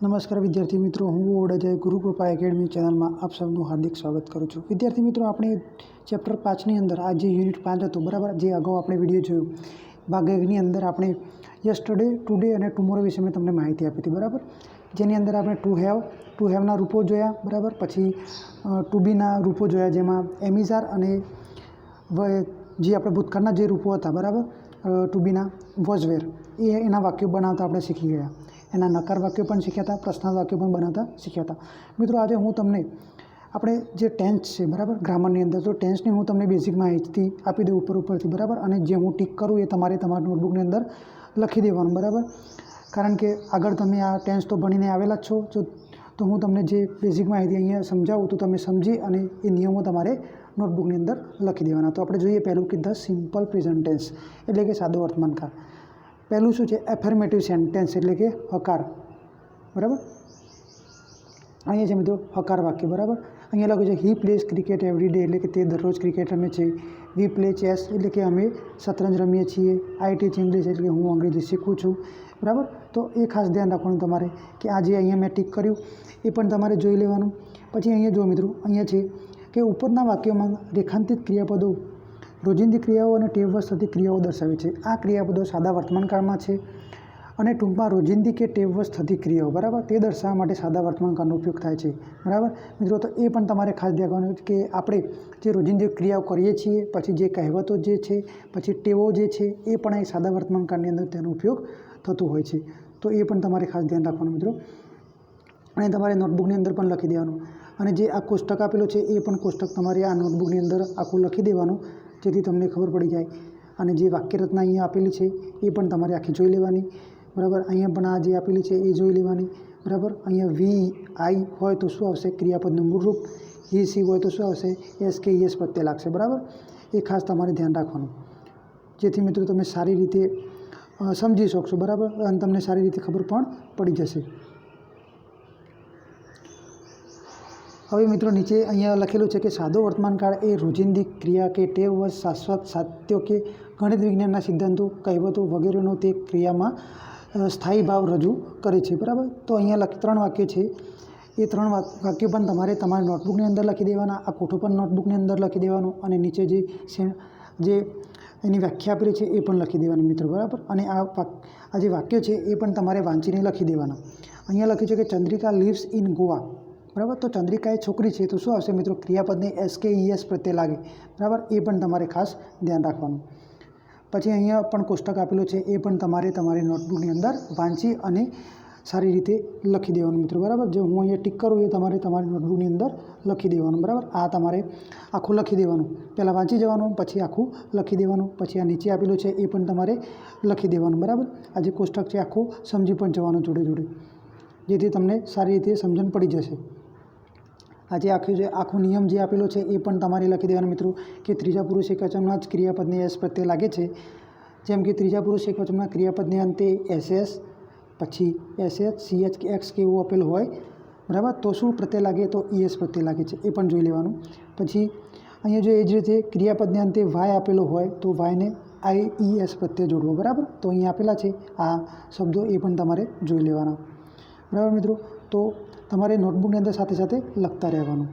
નમસ્કાર વિદ્યાર્થી મિત્રો, હું ઓડાજાઈ ગુરુકૃપા એકેડમી ચેનલમાં આપ સૌનું હાર્દિક સ્વાગત કરું છું. વિદ્યાર્થી મિત્રો, આપણે ચેપ્ટર 5ની અંદર આ જે યુનિટ 5 હતું બરાબર, જે અગાઉ આપણે વિડીયો જોયું ભાગ 1ની અંદર આપણે યસ્ટરડે, ટુડે અને ટુમોરો વિશે મેં તમને માહિતી આપી હતી બરાબર, જેની અંદર આપણે ટુ હેવના રૂપો જોયા બરાબર, પછી ટુ બીના રૂપો જોયા, જેમાં એમિઝાર અને જે આપણે ભૂતકાળના જે રૂપો હતા બરાબર, ટુ બીના વોઝવેર એના વાક્યો બનાવતા આપણે શીખી ગયા. એના નકાર વાક્યો પણ શીખ્યા હતા, પ્રશ્નાર્થ વાક્યો પણ બનાવતા શીખ્યા હતા. મિત્રો, આજે હું તમને આપણે જે ટેન્સ છે બરાબર ગ્રામરની અંદર, તો ટેન્સની હું તમને બેઝિક માહિતી આપી દઉં ઉપરથી બરાબર, અને જે હું ટીક કરું એ તમારે તમારા નોટબુકની અંદર લખી દેવાનું બરાબર. કારણ કે આગળ તમે આ ટેન્સ તો ભણીને આવેલા જ છો, તો હું તમને જે બેઝિક માહિતી અહીંયા સમજાવું તો તમે સમજી અને એ નિયમો તમારે નોટબુકની અંદર લખી દેવાના. તો આપણે જોઈએ પહેલું કે ધ સિમ્પલ પ્રેઝન્ટ ટેન્સ એટલે કે સાદો વર્તમાનકાળ. પહેલું શું છે? એફર્મેટિવ સેન્ટેન્સ એટલે કે હકાર બરાબર. અહીંયા છે મિત્રો હકાર વાક્ય બરાબર. અહીંયા લખ્યું છે હી પ્લેઝ ક્રિકેટ એવરી ડે એટલે કે તે દરરોજ ક્રિકેટ રમે છે. વી પ્લે ચેસ એટલે કે અમે શતરંજ રમીએ છીએ. આઈ ટીચ ઇંગ્લિશ એટલે કે હું અંગ્રેજી શીખું છું બરાબર. તો એ ખાસ ધ્યાન રાખવાનું તમારે કે આ જે અહીંયા મેં ટીક કર્યું એ પણ તમારે જોઈ લેવાનું. પછી અહીંયા જો મિત્રો, અહીંયા છે કે ઉપરના વાક્યોમાં રેખાંકિત ક્રિયાપદો રોજિંદી ક્રિયાઓ અને ટેવવશ થતી ક્રિયાઓ દર્શાવે છે. આ ક્રિયાપદો સાદા વર્તમાનકાળમાં છે અને ટૂંકમાં રોજિંદી કે ટેવવશ થતી ક્રિયાઓ બરાબર, તે દર્શાવવા માટે સાદા વર્તમાનકાળનો ઉપયોગ થાય છે બરાબર. મિત્રો, તો એ પણ તમારે ખાસ ધ્યાન રાખવાનું કે આપણે જે રોજિંદી ક્રિયાઓ કરીએ છીએ, પછી જે કહેવતો જે છે, પછી ટેવો જે છે, એ પણ અહીં સાદા વર્તમાનકાળની અંદર તેનો ઉપયોગ થતો હોય છે. તો એ પણ તમારે ખાસ ધ્યાન રાખવાનું મિત્રો, અને તમારે નોટબુકની અંદર પણ લખી દેવાનું. અને જે આ કોષ્ટક આપેલું છે એ પણ કોષ્ટક તમારે આ નોટબુકની અંદર આખું લખી દેવાનું, જેથી તમને ખબર પડી જાય. અને જે વાક્યરચના અહીંયા આપેલી છે એ પણ તમારે આખી જોઈ લેવાની બરાબર. અહીંયા પણ આ જે આપેલી છે એ જોઈ લેવાની બરાબર. અહીંયા વી આઈ હોય તો શું આવશે? ક્રિયાપદનું મૂળરૂપ. હી સી હોય તો શું આવશે? એસ કે ઈએસ પ્રત્યય લાગશે બરાબર. એ ખાસ તમારે ધ્યાન રાખવાનું, જેથી મિત્રો તમે સારી રીતે સમજી શકશો બરાબર, અને તમને સારી રીતે ખબર પણ પડી જશે. હવે મિત્રો, નીચે અહીંયા લખેલું છે કે સાદો વર્તમાનકાળ એ રોજિંદી ક્રિયા કે ટેવ વશ શાશ્વત સાત્યો કે ગણિત વિજ્ઞાનના સિદ્ધાંતો, કહેવતો વગેરેનો તે ક્રિયામાં સ્થાયી ભાવ રજૂ કરે છે બરાબર. તો અહીંયા 3 વાક્ય છે, એ 3 વાક્યો પણ તમારે તમારી નોટબુકની અંદર લખી દેવાના. આ કોઠો પણ નોટબુકની અંદર લખી દેવાનું, અને નીચે જે એની વ્યાખ્યા આપેલી છે એ પણ લખી દેવાની મિત્રો બરાબર. અને આ જે વાક્યો છે એ પણ તમારે વાંચીને લખી દેવાના. અહીંયા લખ્યું છે કે ચંદ્રિકા લીવ્સ ઇન ગોવા બરાબર. તો ચંદ્રિકા એ છોકરી છે તો શું આવશે મિત્રો? ક્રિયાપદને એસ કે ઈએસ પ્રત્યે લાગે બરાબર. એ પણ તમારે ખાસ ધ્યાન રાખવાનું. પછી અહીંયા પણ કોષ્ટક આપેલું છે, એ પણ તમારે તમારી નોટબુકની અંદર વાંચી અને સારી રીતે લખી દેવાનું મિત્રો બરાબર. જે હું અહીંયા ટીક કરું એ તમારે તમારી નોટબુકની અંદર લખી દેવાનું બરાબર. આ તમારે આખું લખી દેવાનું, પહેલાં વાંચી જવાનું, પછી આખું લખી દેવાનું. પછી આ નીચે આપેલું છે એ પણ તમારે લખી દેવાનું બરાબર. આ જે કોષ્ટક છે આખું સમજી પણ જવાનું જોડે જોડે, જેથી તમને સારી રીતે સમજણ પડી જશે. આજે આખું નિયમ જે આપેલો છે એ પણ તમારે લખી દેવાનું મિત્રો, કે ત્રીજા પુરુષ એકવચનના જ ક્રિયાપદને એસ પ્રત્યે લાગે છે. જેમ કે ત્રીજા પુરુષ એકવચનના ક્રિયાપદને અંતે એસએસ, પછી એસએચ, સીએચ કે એક્સ કે એવું આપેલું હોય બરાબર, તો શું પ્રત્યે લાગે? તો ઈએસ પ્રત્યે લાગે છે, એ પણ જોઈ લેવાનું. પછી અહીંયા જો એ જ રીતે ક્રિયાપદને અંતે વાય આપેલો હોય તો વાયને આઈઈએસ પ્રત્યે જોડવો બરાબર. તો અહીંયા આપેલા છે આ શબ્દો, એ પણ તમારે જોઈ લેવાના બરાબર મિત્રો. તો તમારે નોટબુકની અંદર સાથે સાથે લખતા રહેવાનું.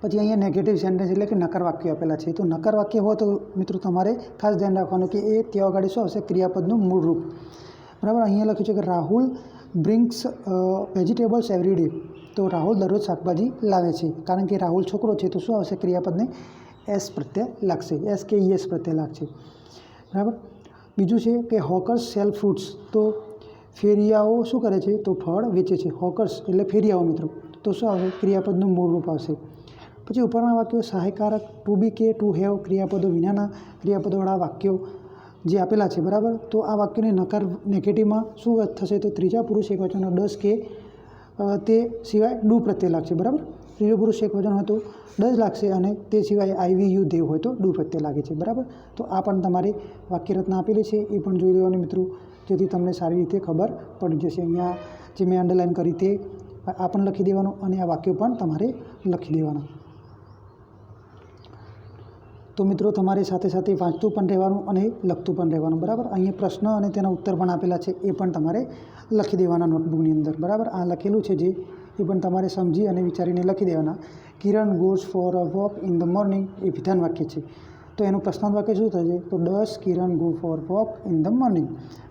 પછી અહીંયા નેગેટિવ સેન્ટેન્સ એટલે કે નકાર વાક્યો આપેલા છે. તો નકાર વાક્ય હોય તો મિત્રો તમારે ખાસ ધ્યાન રાખવાનું કે એ ત્યાં આગળ શું આવશે? ક્રિયાપદનું મૂળરૂપ બરાબર. અહીંયા લખ્યું છે કે રાહુલ બ્રિંક્સ વેજીટેબલ્સ એવરી ડે. તો રાહુલ દરરોજ શાકભાજી લાવે છે. કારણ કે રાહુલ છોકરો છે તો શું આવશે? ક્રિયાપદને એસ પ્રત્યે લાગશે, એસ કે ઈએસ પ્રત્યે લાગશે બરાબર. બીજું છે કે હોકર્સ સેલ ફ્રૂટ્સ. તો ફેરિયાઓ શું કરે છે? તો ફળ વેચે છે. હોકર્સ એટલે ફેરિયાઓ મિત્રો, તો શું આવશે? ક્રિયાપદનું મૂળરૂપ આવશે. પછી ઉપરના વાક્યો સહાયકારક ટુ બી કે ટુ હેવ ક્રિયાપદો વિનાના ક્રિયાપદોવાળા વાક્યો જે આપેલા છે બરાબર. તો આ વાક્યોને નકાર નેગેટિવમાં શું થશે? તો ત્રીજા પુરુષ એકવચનનો ડસ કે તે સિવાય ડુ પ્રત્યે લાગશે બરાબર. ત્રીજો પુરુષ એકવચન હોય તો ડસ લાગશે, અને તે સિવાય આઈવી યુ દેવ હોય તો ડુ પ્રત્યે લાગે છે બરાબર. તો આ પણ તમારે વાક્યરચના આપેલી છે એ પણ જોઈ લેવાની મિત્રો, જેથી તમને સારી રીતે ખબર પડી જશે. અહીંયા જે મેં અંડરલાઇન કરી તે આ પણ લખી દેવાનું, અને આ વાક્યો પણ તમારે લખી દેવાના. તો મિત્રો, તમારે સાથે સાથે વાંચતું પણ રહેવાનું અને લખતું પણ રહેવાનું બરાબર. અહીંયા પ્રશ્ન અને તેના ઉત્તર પણ આપેલા છે, એ પણ તમારે લખી દેવાના નોટબુકની અંદર, બરાબર. આ લખેલું છે જે એ પણ તમારે સમજી અને વિચારીને લખી દેવાના. Kiran goes for a walk in the morning એ વિધાન વાક્ય છે, તો એનું પ્રશ્નાર્થ વાક્ય શું થશે? તો does Kiran go for walk in the morning,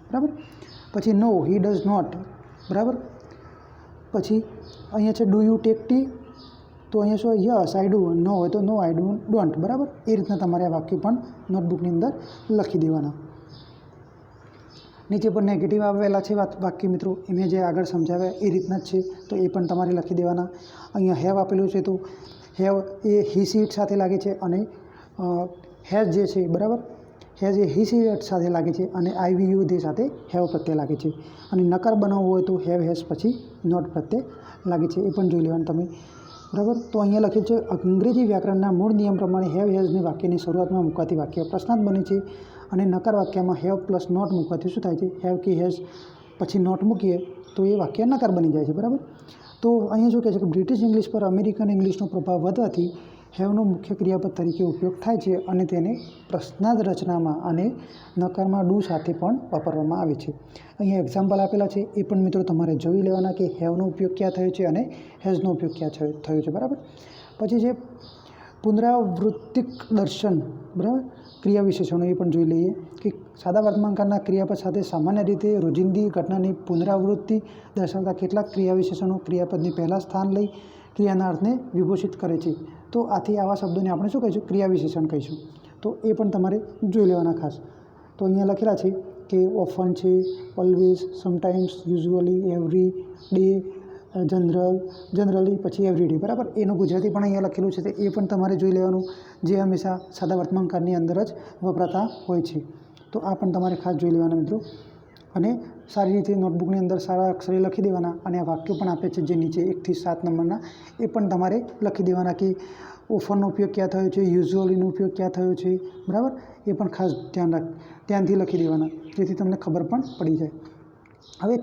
બરાબર. પછી નો હી ડઝ નોટ, બરાબર. પછી અહીંયા છે ડુ યુ ટેક ટી, તો અહીંયા શું યસ આઈ ડુ, નો હોય તો નો આઈ ડોન્ટ, બરાબર. એ રીતના તમારે આ વાક્ય પણ નોટબુકની અંદર લખી દેવાના. નીચે પણ નેગેટિવ આવેલા છે વાક્ય મિત્રો, મેં જે આગળ સમજાવ્યા એ રીતના જ છે, તો એ પણ તમારે લખી દેવાના. અહીંયા હેવ આપેલું છે, તો have a he she it સાથે લાગે છે, અને હેઝ જે છે, બરાબર, has a he she it સાથે લાગે છે, અને આઈ વી યુ દે સાથે હેવ પ્રત્યે લાગે છે. અને નકાર બનાવવો હોય તો હેવ હેઝ પછી નોટ પ્રત્યે લાગે છે, એ પણ જોઈ લેવાનું તમે, બરાબર. તો અહીંયા લખ્યું છે અંગ્રેજી વ્યાકરણના મૂળ નિયમ પ્રમાણે હેવ હેઝની વાક્યની શરૂઆતમાં મૂકવાથી વાક્ય પ્રશ્નાર્થ બને છે, અને નકાર વાક્યમાં હેવ પ્લસ નોટ મૂકવાથી શું થાય છે? હેવ કે હેઝ પછી નોટ મૂકીએ તો એ વાક્ય નકાર બની જાય છે, બરાબર. તો અહીંયા શું કહે છે કે બ્રિટિશ ઇંગ્લિશ પર અમેરિકન ઇંગ્લિશનો પ્રભાવ વધવાથી હેવનો મુખ્ય ક્રિયાપદ તરીકે ઉપયોગ થાય છે, અને તેને પ્રશ્નાર્થ રચનામાં અને નકારમાં ડુ સાથે પણ વાપરવામાં આવે છે. અહીંયા એક્ઝામ્પલ આપેલા છે, એ પણ મિત્રો તમારે જોઈ લેવાના કે હેવનો ઉપયોગ ક્યાં થયો છે અને હેઝનો ઉપયોગ ક્યાં થયો છે, બરાબર. પછી છે પુનરાવૃત્તિક દર્શન, બરાબર, ક્રિયા વિશેષણો એ પણ જોઈ લઈએ કે સાદા વર્તમાનકાળના ક્રિયાપદ સાથે સામાન્ય રીતે રોજિંદી ઘટનાની પુનરાવૃત્તિ દર્શાવતા કેટલાક ક્રિયા વિશેષણો ક્રિયાપદની પહેલાં સ્થાન લઈ ક્રિયાના અર્થને વિભૂષિત કરે છે. તો આથી આવા શબ્દોને આપણે શું કહીશું? ક્રિયા વિશેષણ કહીશું. તો એ પણ તમારે જોઈ લેવાના ખાસ. તો અહીંયા લખેલા છે કે ઓફન છે, always, sometimes, usually, every day, generally, પછી એવરી ડે, બરાબર. એનું ગુજરાતી પણ અહીંયા લખેલું છે, તો એ પણ તમારે જોઈ લેવાનું, જે હંમેશા સાદા વર્તમાનકાળની અંદર જ વપરાતા હોય છે. તો આ પણ તમારે ખાસ જોઈ લેવાના મિત્રો, અને સારી રીતે નોટબુકની અંદર સારા અક્ષરે લખી દેવાના. અને આ વાક્યો પણ આપે છે જે નીચે 1 થી 7 નંબરના, એ પણ તમારે લખી દેવાના કે ઓફરનો ઉપયોગ ક્યાં થયો છે, યુઝ્યુઅલીનો ઉપયોગ ક્યાં થયો છે, બરાબર. એ પણ ખાસ ધ્યાનથી લખી દેવાના, જેથી તમને ખબર પણ પડી જાય. હવે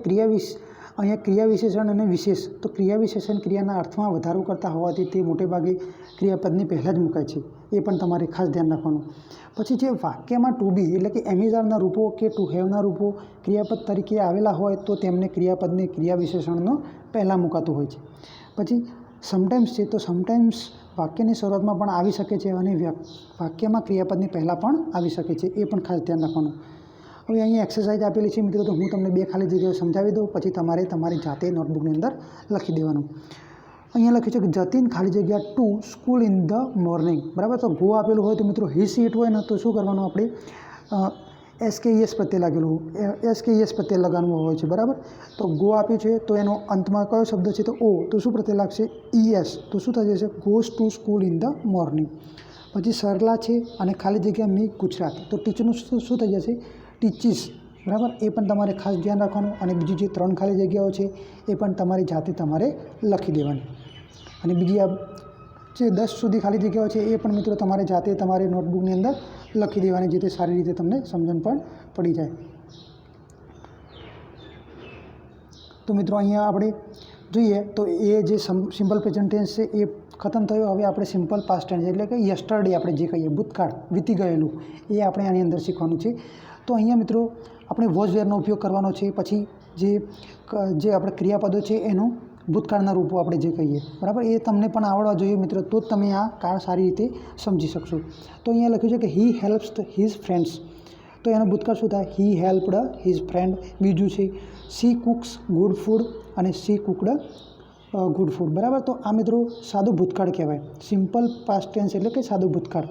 અહીંયા ક્રિયા વિશેષણ અને વિશેષ. તો ક્રિયા વિશેષણ ક્રિયાના અર્થમાં વધારો કરતા હોવાથી તે મોટે ભાગે ક્રિયાપદની પહેલાં જ મુકાય છે, એ પણ તમારે ખાસ ધ્યાન રાખવાનું. પછી જે વાક્યમાં ટુ બી એટલે કે એમિઝારના રૂપો કે ટુ હેવના રૂપો ક્રિયાપદ તરીકે આવેલા હોય તો તેમને ક્રિયાપદની ક્રિયા વિશેષણનો પહેલાં મુકાતું હોય છે. પછી સમટાઈમ્સ છે, તો સમટાઈમ્સ વાક્યની શરૂઆતમાં પણ આવી શકે છે, અને વાક્યમાં ક્રિયાપદની પહેલાં પણ આવી શકે છે, એ પણ ખાસ ધ્યાન રાખવાનું. હવે અહીંયા એક્સરસાઇઝ આપેલી છે મિત્રો, તો હું તમને 2 ખાલી જગ્યાઓ સમજાવી દઉં, પછી તમારે તમારી જાતે નોટબુકની અંદર લખી દેવાનું. અહીંયા લખ્યું છે કે જતીન ખાલી જગ્યા to school in the morning, બરાબર. તો ગો આપેલું હોય તો મિત્રો હી સી ઇટ હોય ને તો શું કરવાનું? આપણે SKES પ્રત્યે લાગેલું SKES પ્રત્યે લગાવવાનું હોય છે, બરાબર. તો ગો આપ્યું છે, તો એનો અંતમાં કયો શબ્દ છે? તો ઓ, તો શું પ્રત્યે લાગશે? ES, તો શું થઈ જશે? Goes to school in the morning. પછી સરલા છે અને ખાલી જગ્યા મી ગુજરાત, તો ટીચરનું શું થઈ જશે? ટીચીસ, બરાબર. એ પણ તમારે ખાસ ધ્યાન રાખવાનું. અને બીજી જે 3 ખાલી જગ્યાઓ છે એ પણ તમારી જાતે તમારે લખી દેવાની. અને બીજી આ જે 10 સુધી ખાલી જગ્યાઓ છે એ પણ મિત્રો તમારે જાતે તમારી નોટબુકની અંદર લખી દેવાની, જેથી સારી રીતે તમને સમજણ પણ પડી જાય. તો મિત્રો અહીંયા આપણે જોઈએ તો એ જે સિમ્પલ પ્રેઝન્ટ ટેન્સ છે એ ખતમ થયું. હવે આપણે સિમ્પલ પાસ્ટ ટેન્સ એટલે કે યસ્ટરડે આપણે જે કહીએ, ભૂતકાળ, વીતી ગયેલું, એ આપણે આની અંદર શીખવાનું છે. તો અહીંયા મિત્રો આપણે વોઝ વેરનો ઉપયોગ કરવાનો છે. પછી જે આપણે ક્રિયાપદો છે એનું ભૂતકાળના રૂપો આપણે જે કહીએ, બરાબર, એ તમને પણ આવડવા જોઈએ મિત્રો, તો જ તમે આ કાળ સારી રીતે સમજી શકશો. તો અહીંયા લખ્યું છે કે હી હેલ્પ્સ હિઝ ફ્રેન્ડ્સ, તો એનો ભૂતકાળ શું થાય? હી હેલ્પડ હિઝ ફ્રેન્ડ. બીજું છે સી કુક્સ ગુડ ફૂડ, અને સી કુકડ ગુડ ફૂડ, બરાબર. તો આ મિત્રો સાદું ભૂતકાળ કહેવાય, સિમ્પલ પાસ્ટ ટેન્સ એટલે કે સાદું ભૂતકાળ.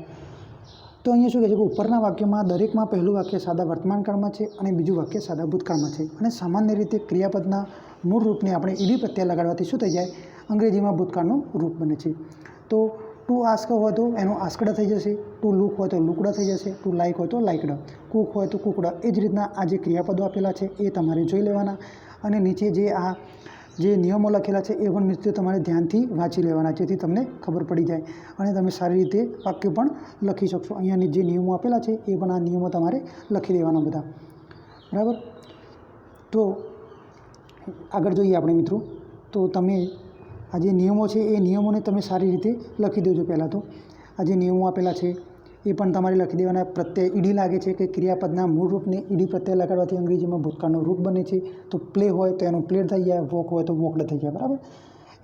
તો અહીંયા શું કહે છે કે ઉપરના વાક્યમાં દરેકમાં પહેલું વાક્ય સાદા વર્તમાનકાળમાં છે અને બીજું વાક્ય સાદા ભૂતકાળમાં છે. અને સામાન્ય રીતે ક્રિયાપદના મૂળ રૂપને આપણે ઈડી પ્રત્યય લગાડવાથી શું થઈ જાય? અંગ્રેજીમાં ભૂતકાળનું રૂપ બને છે. તો ટુ આસ્ક હોય તો એનો આસ્કડ થઈ જશે, ટુ લુક હોય તો લુકડ થઈ જશે, ટુ લાઇક હોય તો લાઇકડ, કુક હોય તો કુકડ. એ જ રીતના આ જે ક્રિયાપદો આપેલા છે એ તમારે જોઈ લેવાના. અને નીચે જે નિયમો લખેલા છે એ પણ મિત્રો તમારે ધ્યાનથી વાંચી લેવાના, જેથી તમને ખબર પડી જાય અને તમે સારી રીતે વાક્ય પણ લખી શકશો. અહીંયાની જે નિયમો આપેલા છે એ પણ આ નિયમો તમારે લખી દેવાના બધા, બરાબર. તો આગળ જોઈએ આપણે મિત્રો. તો તમે આ જે નિયમો છે એ નિયમોને તમે સારી રીતે લખી દેજો. પહેલાં તો આ જે નિયમો આપેલા છે એ પણ તમારે લખી દેવાના. પ્રત્યય ઈડી લાગે છે કે ક્રિયાપદના મૂળ રૂપને ઈડી પ્રત્યય લગાડવાથી અંગ્રેજીમાં ભૂતકાળનું રૂપ બને છે. તો પ્લે હોય તો એનું પ્લેડ થઈ જાય, વોક હોય તો વોકડ થઈ જાય, બરાબર.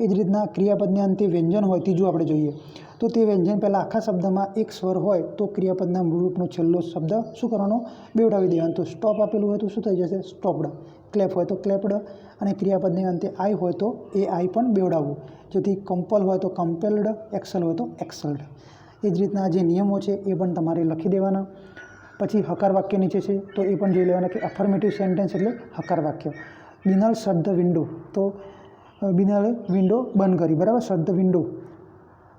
એ જ રીતના ક્રિયાપદને અંતે વ્યંજન હોય, ત્રીજું આપણે જોઈએ તો તે વ્યંજન પહેલાં આખા શબ્દમાં એક સ્વર હોય તો ક્રિયાપદના મૂળ રૂપનો છેલ્લો શબ્દ શું કરવાનો? બેવડાવી દેવાનો. તો સ્ટોપ આપેલું હોય તો શું થઈ જશે? સ્ટોપ્ડ. ક્લેપ હોય તો ક્લેપ્ડ. અને ક્રિયાપદને અંતે આઈ હોય તો એ આઈ પણ બેવડાવવું. જેથી કમ્પલ હોય તો કમ્પેલ્ડ, એક્સલ હોય તો એક્સલ્ડ. એ જ રીતના જે નિયમો છે એ પણ તમારે લખી દેવાના. પછી હકાર વાક્ય નીચે છે તો એ પણ જોઈ લેવાના કે અફર્મેટિવ સેન્ટેન્સ એટલે હકાર વાક્ય. બિનલ શટ ધ વિન્ડો, તો બિનલે વિન્ડો બંધ કરી, બરાબર, શટ ધ વિન્ડો,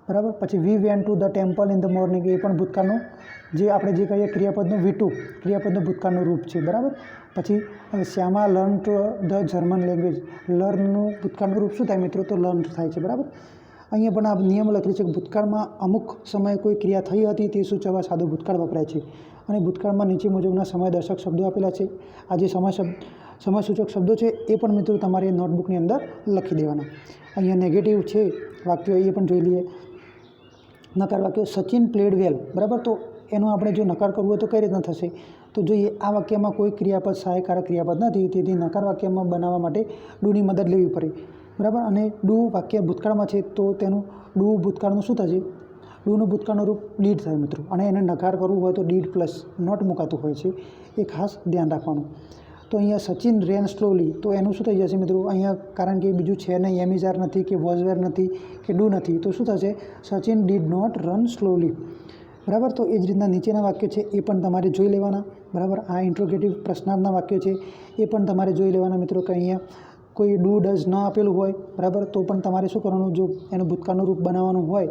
બરાબર. પછી we went to the temple in the morning, એ પણ ભૂતકાળનું જે આપણે જે કહીએ ક્રિયાપદનું V2 ક્રિયાપદનું ભૂતકાળનું રૂપ છે, બરાબર. પછી Shyama learn to the German language, લર્નનું ભૂતકાળનું રૂપ શું થાય મિત્રો? તો લર્ન થાય છે, બરાબર. અહીંયા પણ આ નિયમ લખેલું છે કે ભૂતકાળમાં અમુક સમયે કોઈ ક્રિયા થઈ હતી તે સૂચવવા સાદો ભૂતકાળ વપરાય છે. અને ભૂતકાળમાં નીચે મુજબના સમયદર્શક શબ્દો આપેલા છે. આ જે સમયસૂચક શબ્દો છે એ પણ મિત્રો તમારે નોટબુકની અંદર લખી દેવાના. અહીંયા નેગેટિવ છે વાક્યો, એ પણ જોઈ લઈએ. નકાર વાક્યો સચિન પ્લેડ વેલ, બરાબર. તો એનો આપણે જો નકાર કરવો હોય તો કઈ રીતના થશે? તો જોઈએ, આ વાક્યમાં કોઈ ક્રિયાપદ સહાયકારક ક્રિયાપદ નથી, તેથી નકાર વાક્યમાં બનાવવા માટે ડુની મદદ લેવી પડે, બરાબર. અને ડુ વાક્ય ભૂતકાળમાં છે તો તેનું ડુ ભૂતકાળનું શું થશે? ડુનું ભૂતકાળનું રૂપ ડીડ થાય મિત્રો. અને એને નકાર કરવું હોય તો ડીડ પ્લસ નોટ મુકાતું હોય છે, એ ખાસ ધ્યાન રાખવાનું. તો અહીંયા સચિન રેન સ્લોલી, તો એનું શું થઈ જશે મિત્રો? અહીંયા કારણ કે બીજું છે નહીં, એમિઝાર નથી કે વોઝવેર નથી કે ડુ નથી, તો શું થશે? Sachin did not run slowly, બરાબર. તો એ જ રીતના નીચેના વાક્ય છે એ પણ તમારે જોઈ લેવાના, બરાબર. આ ઇન્ટ્રોગેટિવ પ્રશ્નાર્થના વાક્ય છે એ પણ તમારે જોઈ લેવાના મિત્રો. કે અહીંયા કોઈ ડુ ડઝ ન આપેલું હોય, બરાબર, તો પણ તમારે શું કરવાનું? જો એનું ભૂતકાળનું રૂપ બનાવવાનું હોય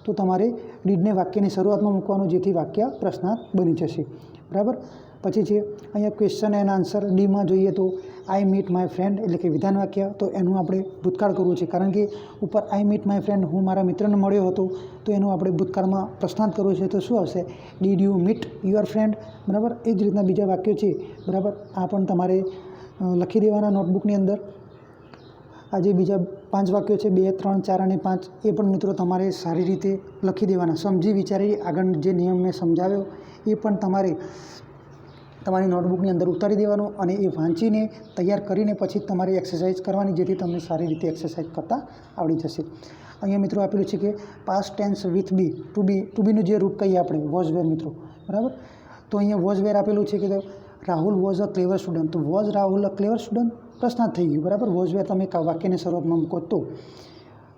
તો તમારે ડીડને વાક્યની શરૂઆતમાં મૂકવાનું, જેથી વાક્ય પ્રશ્નાર્થ બની જશે, બરાબર. પછી છે અહીંયા ક્વેશ્ચન એન્ડ આન્સર. ડીમાં જોઈએ તો આઈ મીટ માય ફ્રેન્ડ એટલે કે વિધાન વાક્ય, તો એનું આપણે ભૂતકાળ કરવું છે. કારણ કે ઉપર આઈ મીટ માય ફ્રેન્ડ, હું મારા મિત્રને મળ્યો હતો, તો એનું આપણે ભૂતકાળમાં પ્રશ્નાર્થ કરવું છે. તો શું આવશે? Did you meet your friend, બરાબર. એ જ રીતના બીજા વાક્યો છે, બરાબર. આ પણ તમારે લખી દેવાના નોટબુકની અંદર. આ જે બીજા 5 વાક્યો છે 2, 3, 4 અને 5, એ પણ મિત્રો તમારે સારી રીતે લખી દેવાના. સમજી વિચારી આગળ જે નિયમ મેં સમજાવ્યો એ પણ તમારે તમારી નોટબુકની અંદર ઉતારી દેવાનો અને એ વાંચીને તૈયાર કરીને પછી તમારે એક્સરસાઇઝ કરવાની, જેથી તમને સારી રીતે એક્સરસાઇઝ કરતાં આવડી જશે. અહીંયા મિત્રો આપેલું છે કે past tense with be, to બીનું જે રૂપ કહીએ આપણે વોઝ વેર મિત્રો, બરાબર. તો અહીંયા વોઝ વેર આપેલું છે કે Rahul was a clever student, તો was Rahul a clever student? પ્રશ્નાર્થ થઈ ગયું, બરાબર. વોઝ વેર તમે વાક્યની શરૂઆતમાં મૂકો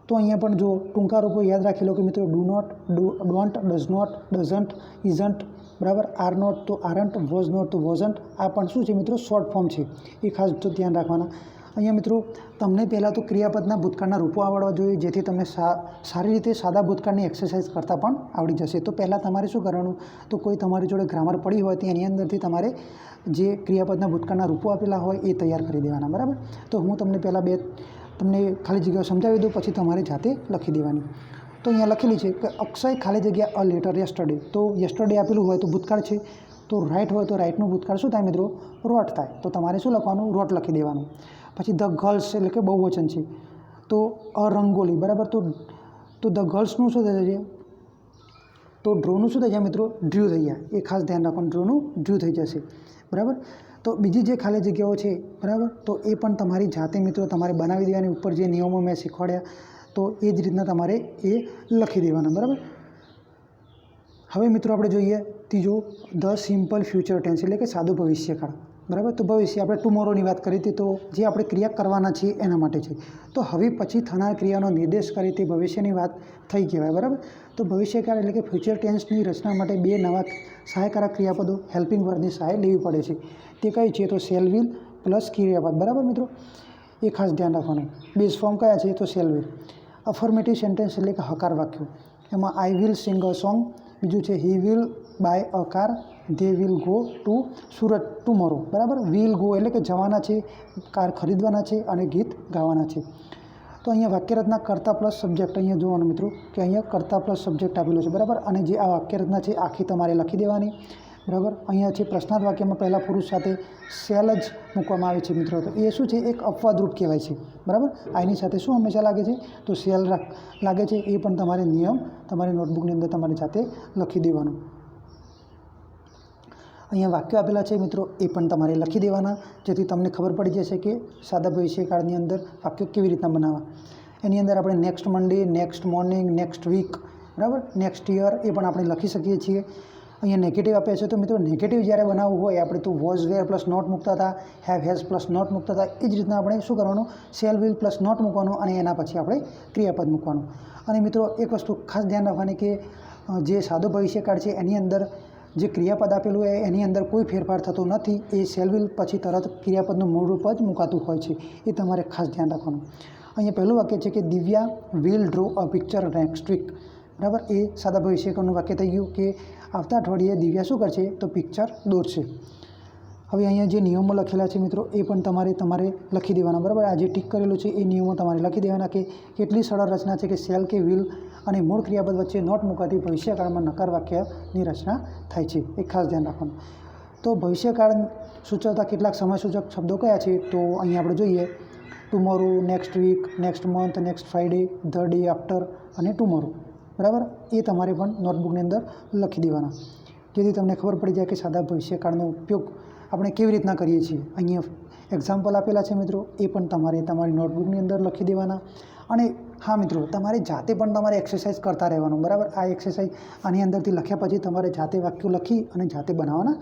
તો અહીંયા પણ જો ટૂંકા રૂપો યાદ રાખી લો કે મિત્રો do not, don't, does not, doesn't, isn't, બરાબર. આર નોટ તો આરન્ટ, વોઝ નોટ તો વોઝન્ટ. આ પણ શું છે મિત્રો? શોર્ટ ફોર્મ છે, એ ખાસ તો ધ્યાન રાખવાના. અહીંયા મિત્રો તમને પહેલાં તો ક્રિયાપદના ભૂતકાળના રૂપો આવડવા જોઈએ, જેથી તમને સારી રીતે સાદા ભૂતકાળની એક્સરસાઇઝ કરતાં પણ આવડી જશે. તો પહેલાં તમારે શું કરવાનું? તો કોઈ તમારી જોડે ગ્રામર પડી હોય તો એની અંદરથી તમારે જે ક્રિયાપદના ભૂતકાળના રૂપો આપેલા હોય એ તૈયાર કરી દેવાના, બરાબર. તો હું તમને પહેલાં તમને ખાલી જગ્યાઓ સમજાવી દઉં, પછી તમારે જાતે લખી દેવાની. તો અહીંયા લખેલી છે કે અક્ષય ખાલી જગ્યા અ લેટર યસ્ટરડે, તો યસ્ટરડે આપેલું હોય તો ભૂતકાળ છે, તો રાઇટ હોય તો રાઇટનું ભૂતકાળ શું થાય મિત્રો? રોટ થાય. તો તમારે શું લખવાનું? રોટ લખી દેવાનું. પછી ધ ગર્લ્સ એટલે કે બહુવચન છે, તો અ રંગોલી, બરાબર. તો ધ ગર્લ્સનું શું થઈ જશે? તો ડ્રોનું શું થઈ જાય મિત્રો? ડ્રુ થઈ જાય. એ ખાસ ધ્યાન રાખવાનું, ડ્રોનું ડ્રુ થઈ જશે, બરાબર. તો બીજી જે ખાલી જગ્યાઓ છે, બરાબર, તો એ પણ તમારી જાતે મિત્રો તમારે બનાવી દેવાની. ઉપર જે નિયમો મેં શીખવાડ્યા તો એ જ રીતના તમારે એ લખી દેવાના, બરાબર. હવે મિત્રો આપણે જોઈએ ત્રીજો, ધ સિમ્પલ ફ્યુચર ટેન્સ એટલે કે સાદું ભવિષ્યકાળ, બરાબર. તો ભવિષ્ય આપણે ટુમોરોની વાત કરી હતી, તો જે આપણે ક્રિયા કરવાના છીએ એના માટે છે. તો હવે પછી થનાર ક્રિયાનો નિર્દેશ કરે તે ભવિષ્યની વાત થઈ કહેવાય, બરાબર. તો ભવિષ્યકાળ એટલે કે ફ્યુચર ટેન્સની રચના માટે 2 નવા સહાયકારક ક્રિયાપદો હેલ્પિંગ વર્બની સહાય લેવી પડે છે. તે કઈ છે? તો શેલ વિલ પ્લસ ક્રિયાપદ, બરાબર મિત્રો. એ ખાસ ધ્યાન રાખવાનું. બેઝ ફોર્મ કયા છે? તો શેલ વિલ. અફર્મેટિવ સેન્ટેન્સ એટલે કે હકાર વાક્યો, એમાં I will sing a song, બીજું છે હી will buy a car, they will go to Surat tomorrow, બરાબર. વિલ ગો એટલે કે જવાના છે, કાર ખરીદવાના છે અને ગીત ગાવાના છે. તો અહીંયા વાક્યરચના કર્તા પ્લસ સબ્જેક્ટ, અહીંયા જોવાનું મિત્રો કે અહીંયા કર્તા પ્લસ સબ્જેક્ટ આપેલું છે, બરાબર. અને જે આ વાક્યરચના છે આખી તમારે લખી દેવાની, બરાબર. અહીંયા છે પ્રશ્નાર્થ વાક્યમાં પહેલાં પુરુષ સાથે સેલ જ મૂકવામાં આવે છે મિત્રો. તો એ શું છે? એક અપવાદરૂપ કહેવાય છે, બરાબર. આની સાથે શું હંમેશા લાગે છે? તો સેલ લાગે છે. એ પણ તમારે નિયમ તમારી નોટબુકની અંદર તમારી જાતે લખી દેવાનું. અહીંયા વાક્યો આપેલા છે મિત્રો, એ પણ તમારે લખી દેવાના, જેથી તમને ખબર પડી જશે કે સાદા ભવિષ્યકાળની અંદર વાક્યો કેવી રીતના બનાવવા. એની અંદર આપણે next Monday, next morning, next week, બરાબર, નેક્સ્ટ યર એ પણ આપણે લખી શકીએ છીએ. અહીંયા નેગેટિવ આપ્યા છે, તો મિત્રો નેગેટિવ જ્યારે બનાવવું હોય આપણે તો વોઝ વેર પ્લસ નોટ મૂકતા હતા, હેવ હેઝ પ્લસ નોટ મૂકતા હતા. એ જ રીતના આપણે શું કરવાનું, શેલ વિલ પ્લસ નોટ મૂકવાનું અને એના પછી આપણે ક્રિયાપદ મૂકવાનું. અને મિત્રો એક વસ્તુ ખાસ ધ્યાન રાખવાની કે જે સાદો ભવિષ્યકાળ છે એની અંદર જે ક્રિયાપદ આપેલું હોય એની અંદર કોઈ ફેરફાર થતો નથી. એ શેલ વિલ પછી તરત ક્રિયાપદનું મૂળ રૂપ જ મુકાતું હોય છે. એ તમારે ખાસ ધ્યાન રાખવાનું. અહીંયા પહેલું વાક્ય છે કે Divya will draw a picture next week, બરાબર. એ સાદા ભવિષ્યકાળનું વાક્ય થઈ ગયું કે આવતા અઠવાડિયે દિવ્યા શું કરશે, તો પિક્ચર દોરશે. હવે અહીંયા જે નિયમો લખેલા છે મિત્રો એ પણ તમારે લખી દેવાના, બરાબર. આ જે ટીક કરેલું છે એ નિયમો તમારે લખી દેવાના કે કેટલી સરળ રચના છે કે શેલ કે વિલ અને મૂળ ક્રિયાપદ વચ્ચે નોટ મૂકવાથી ભવિષ્યકાળમાં નકાર વાક્યની રચના થાય છે. એ ખાસ ધ્યાન રાખવાનું. તો ભવિષ્યકાળ સૂચવતા કેટલાક સમયસૂચક શબ્દો કયા છે, તો અહીંયા આપણે જોઈએ tomorrow, next week, next month, next Friday, the day after અને ટુમોરો, બરાબર. એ તમારે પણ નોટબુકની અંદર લખી દેવાના, જેથી તમને ખબર પડી જાય કે સાદા ભવિષ્યકાળનો ઉપયોગ આપણે કેવી રીતના કરીએ છીએ. અહીંયા એક્ઝામ્પલ આપેલા છે મિત્રો, એ પણ તમારે તમારી નોટબુકની અંદર લખી દેવાના. અને હા મિત્રો, તમારે જાતે પણ તમારે એક્સરસાઇઝ કરતા રહેવાનું, બરાબર. આ એક્સરસાઇઝ આની અંદરથી લખ્યા પછી તમારે જાતે વાક્યો લખી અને જાતે બનાવવાના,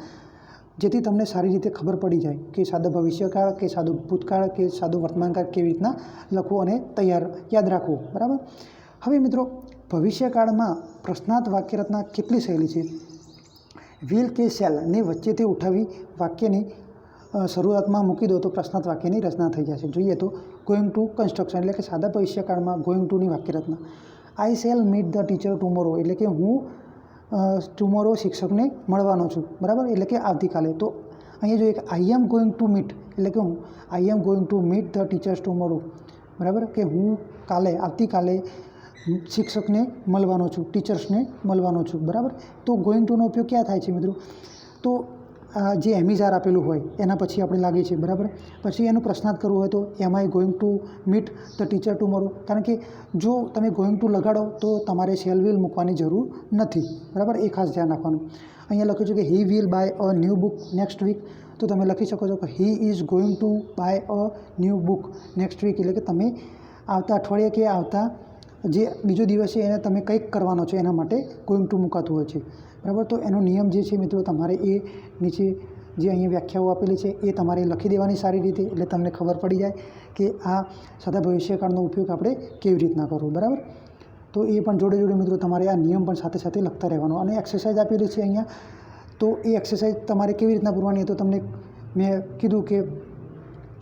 જેથી તમને સારી રીતે ખબર પડી જાય કે સાદો ભવિષ્યકાળ કે સાદો ભૂતકાળ કે સાદો વર્તમાનકાળ કેવી રીતના લખવું અને યાદ રાખવું, બરાબર. હવે મિત્રો ભવિષ્યકાળમાં પ્રશ્નાર્થ વાક્યરચના કેટલી સહેલી છે. વિલ કે શેલ ને વચ્ચેથી ઉઠાવી વાક્યની શરૂઆતમાં મૂકી દો તો પ્રશ્નાર્થ વાક્યની રચના થઈ જશે. જોઈએ તો ગોઈંગ ટુ કન્સ્ટ્રક્શન એટલે કે સાદા ભવિષ્યકાળમાં ગોઈંગ ટુની વાક્યરચના. આઈ shell meet the teacher tomorrow એટલે કે હું ટુમોરો શિક્ષકને મળવાનો છું, બરાબર, એટલે કે આવતીકાલે. તો અહીંયા જો એક I am going to meet એટલે કે હું I am going to meet the teachers tomorrow, બરાબર, કે હું આવતીકાલે શિક્ષકને મળવાનો છું, ટીચર્સને મળવાનો છું, બરાબર. તો ગોઈંગ ટુનો ઉપયોગ ક્યાં થાય છે મિત્રો, તો જે એમિઝાર આપેલું હોય એના પછી આપણે લાગે છે, બરાબર. પછી એનું પ્રશ્નાર્થ કરવું હોય તો am I going to meet the teacher tomorrow, કારણ કે જો તમે ગોઈંગ ટુ લગાડો તો તમારે શેલ વિલ મૂકવાની જરૂર નથી, બરાબર. એ ખાસ ધ્યાન રાખવાનું. અહીંયા લખ્યું છે કે he will buy a new book next week, તો તમે લખી શકો છો કે he is going to buy a new book next week, એટલે કે તમે આવતા અઠવાડિયે કે આવતા જે બીજો દિવસ છે એને તમે કંઈક કરવાનો છો એના માટે ગોઈંગ ટુ મુકાતું હોય છે, બરાબર. તો એનો નિયમ જે છે મિત્રો તમારે એ નીચે જે અહીંયા વ્યાખ્યાઓ આપેલી છે એ તમારે લખી દેવાની સારી રીતે, એટલે તમને ખબર પડી જાય કે આ સાદા ભવિષ્યકાળનો ઉપયોગ આપણે કેવી રીતના કરવો, બરાબર. તો એ પણ જોડે મિત્રો તમારે આ નિયમ પણ સાથે સાથે લખતા રહેવાનો. અને એક્સરસાઇઝ આપેલી છે અહીંયા, તો એ એક્સરસાઇઝ તમારે કેવી રીતના પૂરવાની, તો તમને મેં કીધું કે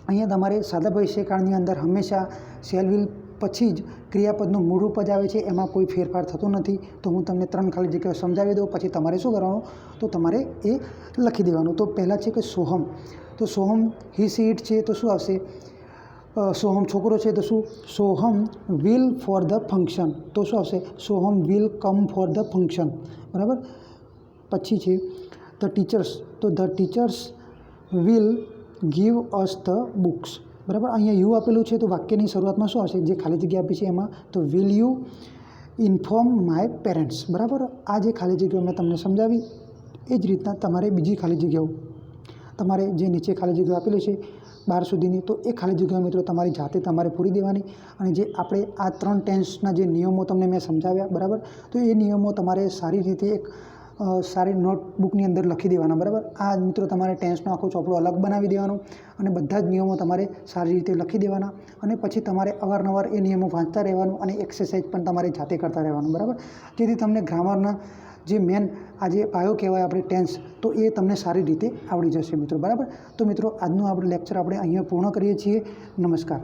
અહીંયા તમારે સાદા ભવિષ્યકાળની અંદર હંમેશા શેલ વિલ પછી જ ક્રિયાપદનું મૂળ રૂપ જ આવે છે, એમાં કોઈ ફેરફાર થતો નથી. તો હું તમને 3 ખાલી જગ્યાઓ સમજાવી દઉં, પછી તમારે શું કરવાનું, તો તમારે એ લખી દેવાનું. તો પહેલાં છે કે સોહમ, તો સોહમ હી સી ઇટ છે તો શું આવશે, સોહમ છોકરો છે તો શું, Soham will for the function, તો શું આવશે, Soham will come for the function, બરાબર. પછી છે ધ ટીચર્સ, તો the teachers will give us the books, બરાબર. અહીંયા યુ આપેલું છે તો વાક્યની શરૂઆતમાં શું આવશે, જે ખાલી જગ્યા આપી છે એમાં, તો will you inform my parents, બરાબર. આ જે ખાલી જગ્યાઓ મેં તમને સમજાવી એ જ રીતના તમારે બીજી ખાલી જગ્યાઓ તમારે જે નીચે ખાલી જગ્યાઓ આપેલી છે 12 સુધીની, તો એ ખાલી જગ્યાઓ મિત્રો તમારી જાતે તમારે પૂરી દેવાની. અને જે આપણે આ 3 ટેન્સના જે નિયમો તમને મેં સમજાવ્યા, બરાબર, તો એ નિયમો તમારે સારી રીતે એક સારી નોટબુકની અંદર લખી દેવાના, બરાબર. આ મિત્રો તમારે ટેન્સનો આખો ચોપડો અલગ બનાવી દેવાનો અને બધા જ નિયમો તમારે સારી રીતે લખી દેવાના. અને પછી તમારે અવારનવાર એ નિયમો વાંચતા રહેવાનું અને એક્સરસાઇઝ પણ તમારે જાતે કરતા રહેવાનું, બરાબર. જેથી તમને ગ્રામરના જે મેન આજે પાયો કહેવાય આપણે ટેન્સ, તો એ તમને સારી રીતે આવડી જશે મિત્રો, બરાબર. તો મિત્રો આજનું આપણે લેક્ચર આપણે અહીંયા પૂર્ણ કરીએ છીએ. નમસ્કાર.